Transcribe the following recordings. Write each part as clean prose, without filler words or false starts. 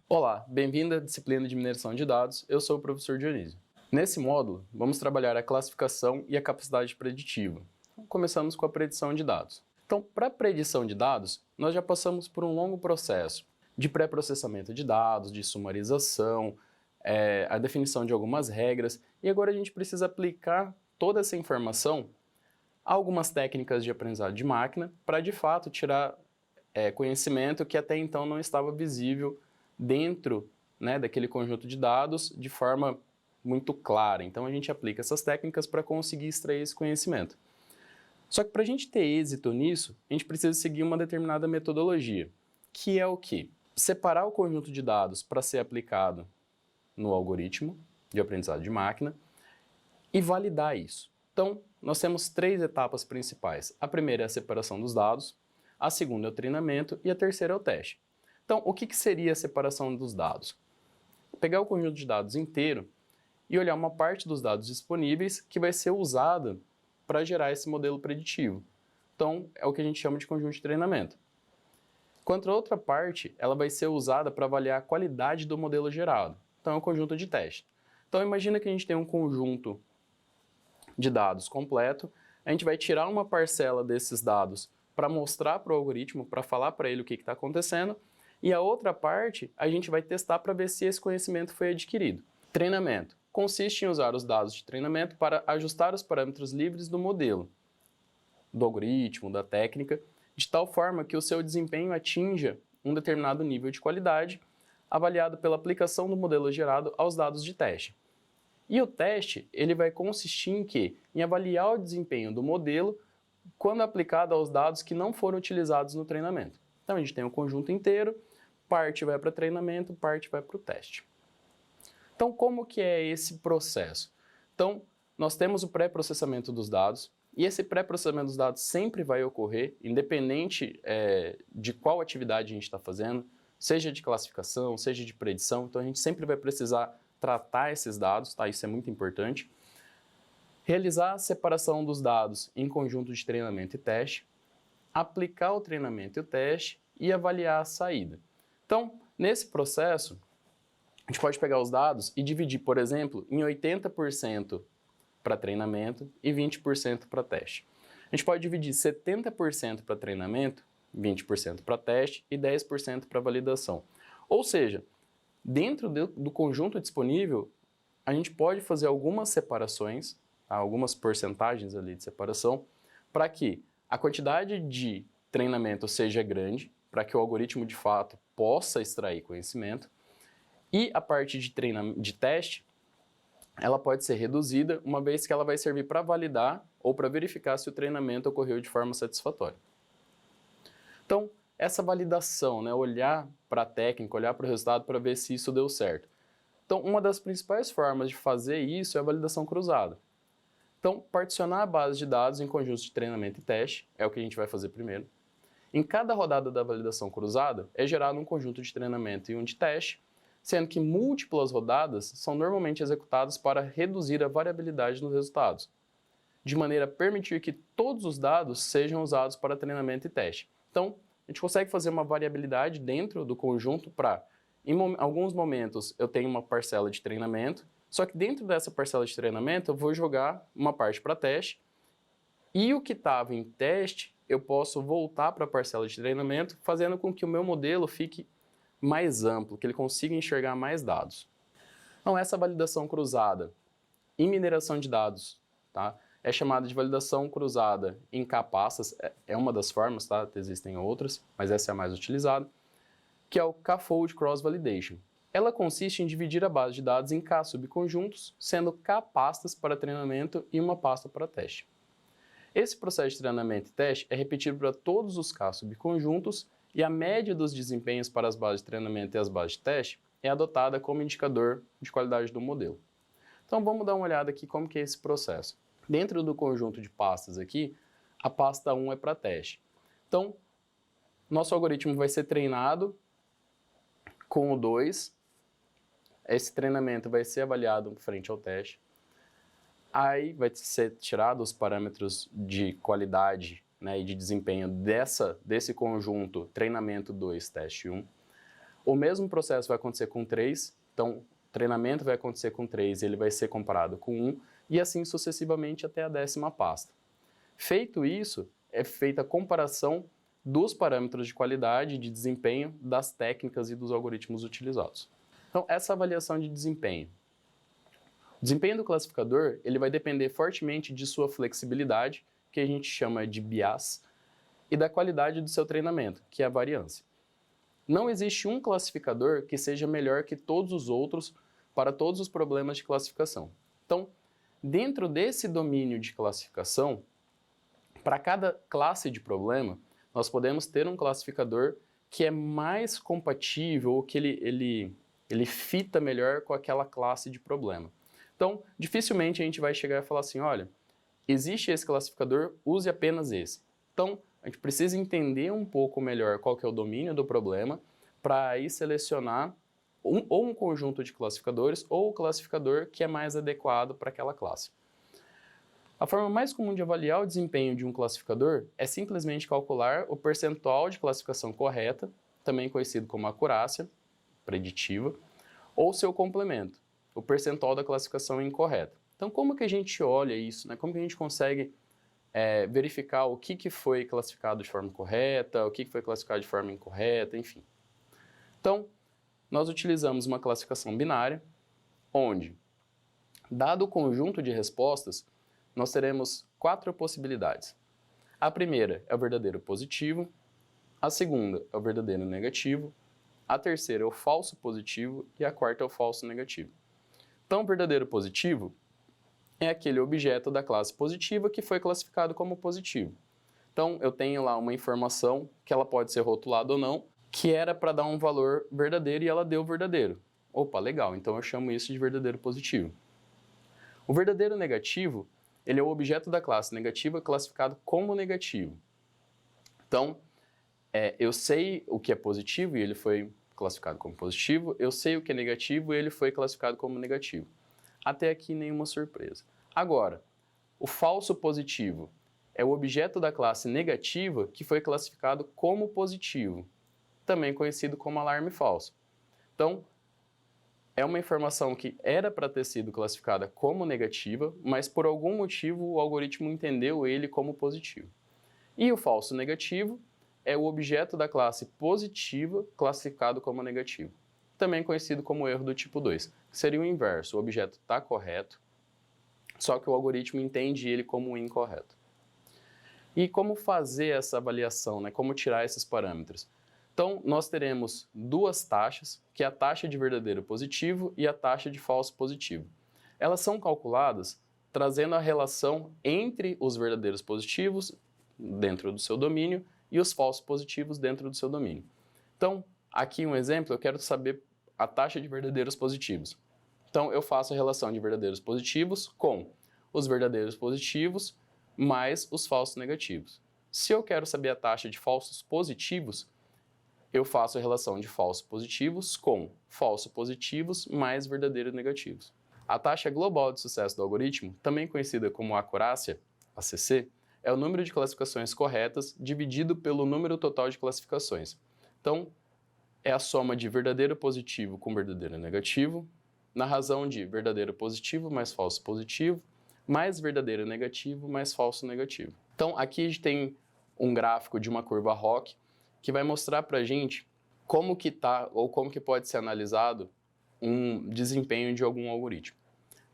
Olá, bem-vindo à disciplina de mineração de dados, eu sou o professor Dionísio. Nesse módulo, vamos trabalhar a classificação e a capacidade preditiva. Começamos com a predição de dados. Então, para a predição de dados, nós já passamos por um longo processo de pré-processamento de dados, de sumarização, a definição de algumas regras, e agora a gente precisa aplicar toda essa informação a algumas técnicas de aprendizado de máquina para, de fato, tirar conhecimento que até então não estava visível dentro, né, daquele conjunto de dados de forma muito clara. Então a gente aplica essas técnicas para conseguir extrair esse conhecimento. Só que para a gente ter êxito nisso, a gente precisa seguir uma determinada metodologia, que é o quê? Separar o conjunto de dados para ser aplicado no algoritmo de aprendizado de máquina e validar isso. Então, nós temos três etapas principais. A primeira é a separação dos dados, a segunda é o treinamento e a terceira é o teste. Então, o que seria a separação dos dados? Pegar o conjunto de dados inteiro e olhar uma parte dos dados disponíveis que vai ser usada para gerar esse modelo preditivo. Então, é o que a gente chama de conjunto de treinamento. Enquanto a outra parte, ela vai ser usada para avaliar a qualidade do modelo gerado. Então, é um conjunto de teste. Então, imagina que a gente tem um conjunto de dados completo, a gente vai tirar uma parcela desses dados para mostrar para o algoritmo, para falar para ele o que está acontecendo, e a outra parte a gente vai testar para ver se esse conhecimento foi adquirido. Treinamento consiste em usar os dados de treinamento para ajustar os parâmetros livres do modelo, do algoritmo, da técnica, de tal forma que o seu desempenho atinja um determinado nível de qualidade, avaliado pela aplicação do modelo gerado aos dados de teste. E o teste, ele vai consistir em quê? Em avaliar o desempenho do modelo quando aplicado aos dados que não foram utilizados no treinamento. Então a gente tem o conjunto inteiro, parte vai para treinamento, parte vai para o teste. Então como que é esse processo? Então nós temos o pré-processamento dos dados, e esse pré-processamento dos dados sempre vai ocorrer, independente de qual atividade a gente está fazendo, seja de classificação, seja de predição, então a gente sempre vai precisar tratar esses dados, tá? Isso é muito importante. Realizar a separação dos dados em conjunto de treinamento e teste, aplicar o treinamento e o teste e avaliar a saída. Então, nesse processo, a gente pode pegar os dados e dividir, por exemplo, em 80% para treinamento e 20% para teste. A gente pode dividir 70% para treinamento, 20% para teste e 10% para validação. Ou seja, dentro do conjunto disponível, a gente pode fazer algumas separações, algumas porcentagens ali de separação, para que a quantidade de treinamento seja grande, para que o algoritmo de fato possa extrair conhecimento, e a parte de teste, ela pode ser reduzida, uma vez que ela vai servir para validar ou para verificar se o treinamento ocorreu de forma satisfatória. Então, essa validação, né, olhar para a técnica, olhar para o resultado para ver se isso deu certo. Então, uma das principais formas de fazer isso é a validação cruzada. Então, particionar a base de dados em conjuntos de treinamento e teste é o que a gente vai fazer primeiro. Em cada rodada da validação cruzada é gerado um conjunto de treinamento e um de teste, sendo que múltiplas rodadas são normalmente executadas para reduzir a variabilidade nos resultados, de maneira a permitir que todos os dados sejam usados para treinamento e teste. Então, a gente consegue fazer uma variabilidade dentro do conjunto para, em alguns momentos, eu tenho uma parcela de treinamento, só que dentro dessa parcela de treinamento eu vou jogar uma parte para teste, e o que estava em teste eu posso voltar para a parcela de treinamento, fazendo com que o meu modelo fique mais amplo, que ele consiga enxergar mais dados. Então, essa validação cruzada em mineração de dados, tá? É chamada de validação cruzada em K-pastas, é uma das formas, tá? Existem outras, mas essa é a mais utilizada, que é o K-fold Cross Validation. Ela consiste em dividir a base de dados em K subconjuntos, sendo K pastas para treinamento e uma pasta para teste. Esse processo de treinamento e teste é repetido para todos os K subconjuntos e a média dos desempenhos para as bases de treinamento e as bases de teste é adotada como indicador de qualidade do modelo. Então vamos dar uma olhada aqui como que é esse processo. Dentro do conjunto de pastas aqui, a pasta 1 é para teste. Então, nosso algoritmo vai ser treinado com o 2, esse treinamento vai ser avaliado frente ao teste, aí vai ser tirado os parâmetros de qualidade, né, e de desempenho desse conjunto treinamento 2, teste 1. O mesmo processo vai acontecer com 3, então o treinamento vai acontecer com 3, ele vai ser comparado com 1, e assim sucessivamente até a 10ª pasta. Feito isso, é feita a comparação dos parâmetros de qualidade e de desempenho das técnicas e dos algoritmos utilizados. Então, essa avaliação de desempenho. O desempenho do classificador ele vai depender fortemente de sua flexibilidade, que a gente chama de bias, e da qualidade do seu treinamento, que é a variância. Não existe um classificador que seja melhor que todos os outros para todos os problemas de classificação. Então, dentro desse domínio de classificação, para cada classe de problema, nós podemos ter um classificador que é mais compatível, ou que ele fita melhor com aquela classe de problema. Então, dificilmente a gente vai chegar e falar assim, olha, existe esse classificador, use apenas esse. Então, a gente precisa entender um pouco melhor qual que é o domínio do problema, para aí selecionar ou um conjunto de classificadores, ou o classificador que é mais adequado para aquela classe. A forma mais comum de avaliar o desempenho de um classificador é simplesmente calcular o percentual de classificação correta, também conhecido como acurácia preditiva, ou seu complemento, o percentual da classificação incorreta. Então, como que a gente olha isso, né? Como que a gente consegue verificar o que foi classificado de forma correta, o que foi classificado de forma incorreta, enfim. Então, nós utilizamos uma classificação binária, onde, dado o conjunto de respostas, nós teremos 4 possibilidades. A primeira é o verdadeiro positivo, a segunda é o verdadeiro negativo, a terceira é o falso positivo e a quarta é o falso negativo. Então, o verdadeiro positivo é aquele objeto da classe positiva que foi classificado como positivo. Então, eu tenho lá uma informação, que ela pode ser rotulada ou não, que era para dar um valor verdadeiro e ela deu verdadeiro. Opa, legal, então eu chamo isso de verdadeiro positivo. O verdadeiro negativo, ele é o objeto da classe negativa classificado como negativo. Então, eu sei o que é positivo e ele foi classificado como positivo, eu sei o que é negativo e ele foi classificado como negativo. Até aqui nenhuma surpresa. Agora, o falso positivo é o objeto da classe negativa que foi classificado como positivo, também conhecido como alarme falso. Então, é uma informação que era para ter sido classificada como negativa, mas por algum motivo o algoritmo entendeu ele como positivo. E o falso negativo é o objeto da classe positiva classificado como negativo, também conhecido como erro do tipo 2. Seria o inverso, o objeto está correto, só que o algoritmo entende ele como incorreto. E como fazer essa avaliação, né? Como tirar esses parâmetros? Então, nós teremos 2 taxas, que é a taxa de verdadeiro positivo e a taxa de falso positivo. Elas são calculadas trazendo a relação entre os verdadeiros positivos dentro do seu domínio e os falsos positivos dentro do seu domínio. Então, aqui um exemplo, eu quero saber a taxa de verdadeiros positivos. Então, eu faço a relação de verdadeiros positivos com os verdadeiros positivos mais os falsos negativos. Se eu quero saber a taxa de falsos positivos, eu faço a relação de falsos positivos com falsos positivos mais verdadeiros negativos. A taxa global de sucesso do algoritmo, também conhecida como acurácia, ACC, é o número de classificações corretas dividido pelo número total de classificações. Então, é a soma de verdadeiro positivo com verdadeiro negativo, na razão de verdadeiro positivo mais falso positivo, mais verdadeiro negativo mais falso negativo. Então, aqui a gente tem um gráfico de uma curva ROC que vai mostrar para a gente como que tá, ou como que pode ser analisado um desempenho de algum algoritmo.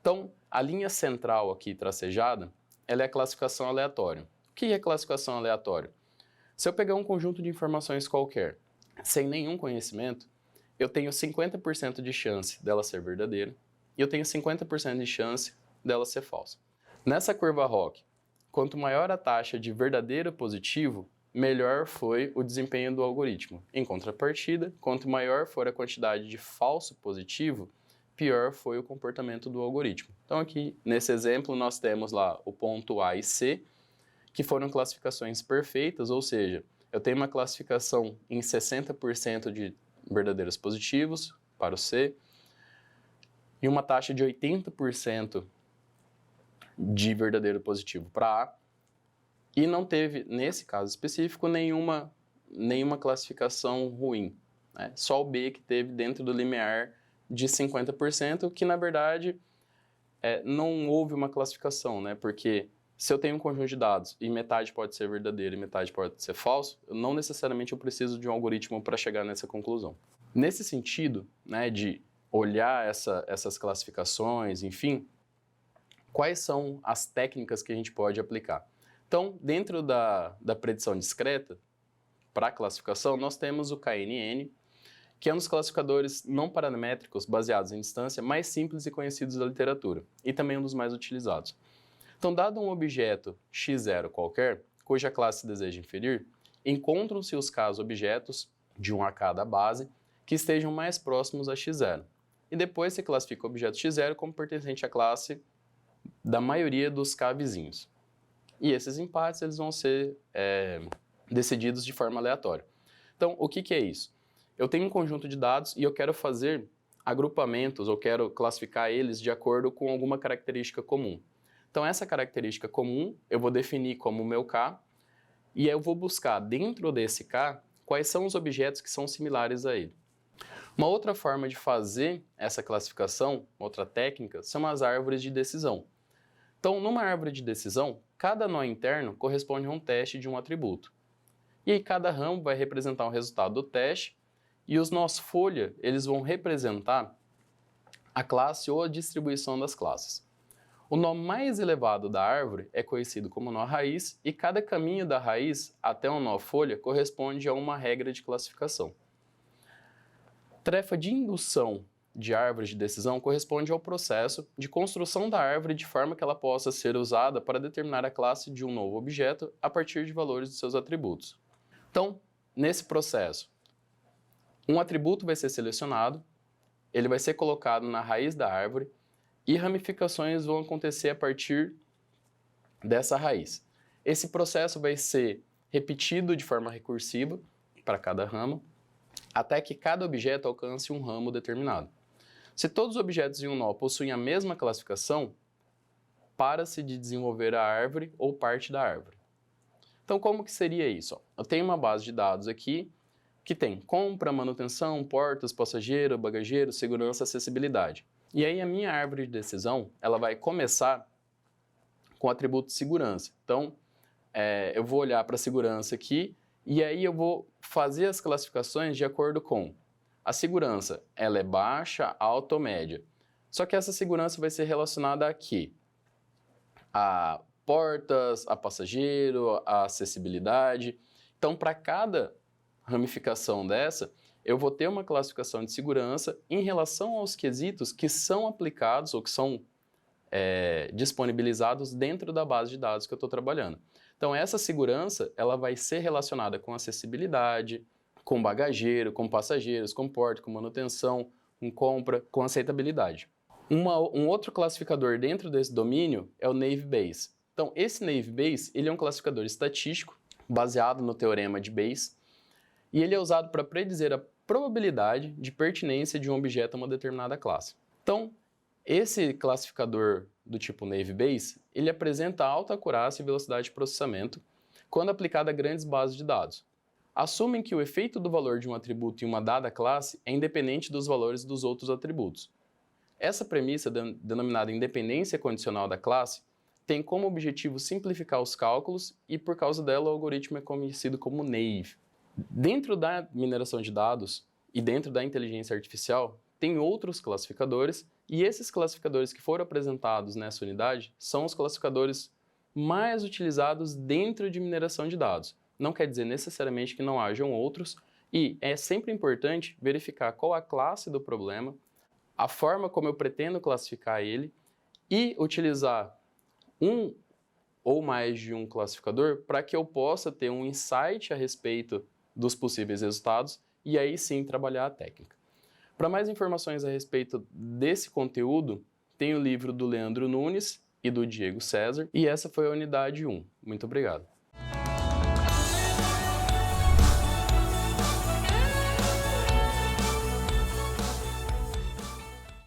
Então, a linha central aqui tracejada, ela é a classificação aleatória. O que é classificação aleatória? Se eu pegar um conjunto de informações qualquer, sem nenhum conhecimento, eu tenho 50% de chance dela ser verdadeira e eu tenho 50% de chance dela ser falsa. Nessa curva ROC, quanto maior a taxa de verdadeiro positivo, melhor foi o desempenho do algoritmo. Em contrapartida, quanto maior for a quantidade de falso positivo, pior foi o comportamento do algoritmo. Então aqui, nesse exemplo, nós temos lá o ponto A e C, que foram classificações perfeitas, ou seja, eu tenho uma classificação em 60% de verdadeiros positivos para o C e uma taxa de 80% de verdadeiro positivo para A, e não teve, nesse caso específico, nenhuma classificação ruim. né? Só o B que teve dentro do limiar de 50%, que na verdade não houve uma classificação, né? Porque se eu tenho um conjunto de dados e metade pode ser verdadeiro e metade pode ser falso, não necessariamente eu preciso de um algoritmo para chegar nessa conclusão. Nesse sentido, né, de olhar essas classificações, enfim, quais são as técnicas que a gente pode aplicar? Então, dentro da predição discreta, para a classificação, nós temos o KNN, que é um dos classificadores não paramétricos baseados em distância mais simples e conhecidos da literatura, e também um dos mais utilizados. Então, dado um objeto x0 qualquer, cuja classe deseja inferir, encontram-se os casos objetos de um a cada base que estejam mais próximos a x0. E depois se classifica o objeto x0 como pertencente à classe da maioria dos k vizinhos. E esses empates eles vão ser decididos de forma aleatória. Então, o que é isso? Eu tenho um conjunto de dados e eu quero fazer agrupamentos, ou quero classificar eles de acordo com alguma característica comum. Então, essa característica comum eu vou definir como o meu K, e eu vou buscar dentro desse K quais são os objetos que são similares a ele. Uma outra forma de fazer essa classificação, outra técnica, são as árvores de decisão. Então, numa árvore de decisão, cada nó interno corresponde a um teste de um atributo. E aí cada ramo vai representar o resultado do teste, e os nós folha, eles vão representar a classe ou a distribuição das classes. O nó mais elevado da árvore é conhecido como nó raiz, e cada caminho da raiz até o nó folha corresponde a uma regra de classificação. Tarefa de indução de árvores de decisão corresponde ao processo de construção da árvore de forma que ela possa ser usada para determinar a classe de um novo objeto a partir de valores de seus atributos. Então, nesse processo, um atributo vai ser selecionado, ele vai ser colocado na raiz da árvore e ramificações vão acontecer a partir dessa raiz. Esse processo vai ser repetido de forma recursiva para cada ramo, até que cada objeto alcance um ramo determinado. Se todos os objetos em um nó possuem a mesma classificação, para-se de desenvolver a árvore ou parte da árvore. Então, como que seria isso? Eu tenho uma base de dados aqui que tem compra, manutenção, portas, passageiro, bagageiro, segurança, acessibilidade. E aí a minha árvore de decisão, ela vai começar com o atributo segurança. Então, eu vou olhar para a segurança aqui e aí eu vou fazer as classificações de acordo com a segurança. Ela é baixa, alta ou média. Só que essa segurança vai ser relacionada a quê? A portas, a passageiro, a acessibilidade. Então, para cada ramificação dessa, eu vou ter uma classificação de segurança em relação aos quesitos que são aplicados ou que são disponibilizados dentro da base de dados que eu estou trabalhando. Então, essa segurança ela vai ser relacionada com acessibilidade, com bagageiro, com passageiros, com porta, com manutenção, com compra, com aceitabilidade. Um outro classificador dentro desse domínio é o Naive Bayes. Então, esse Naive Bayes ele é um classificador estatístico baseado no teorema de Bayes, e ele é usado para predizer a probabilidade de pertinência de um objeto a uma determinada classe. Então, esse classificador do tipo Naive Bayes, ele apresenta alta acurácia e velocidade de processamento quando aplicado a grandes bases de dados. Assumem que o efeito do valor de um atributo em uma dada classe é independente dos valores dos outros atributos. Essa premissa, denominada independência condicional da classe, tem como objetivo simplificar os cálculos e, por causa dela, o algoritmo é conhecido como Naive. Dentro da mineração de dados e dentro da inteligência artificial, tem outros classificadores, e esses classificadores que foram apresentados nessa unidade são os classificadores mais utilizados dentro de mineração de dados. Não quer dizer necessariamente que não hajam outros, e é sempre importante verificar qual a classe do problema, a forma como eu pretendo classificar ele, e utilizar um ou mais de um classificador para que eu possa ter um insight a respeito dos possíveis resultados e aí sim trabalhar a técnica. Para mais informações a respeito desse conteúdo, tem o livro do Leandro Nunes e do Diego César, e essa foi a unidade 1. Muito obrigado.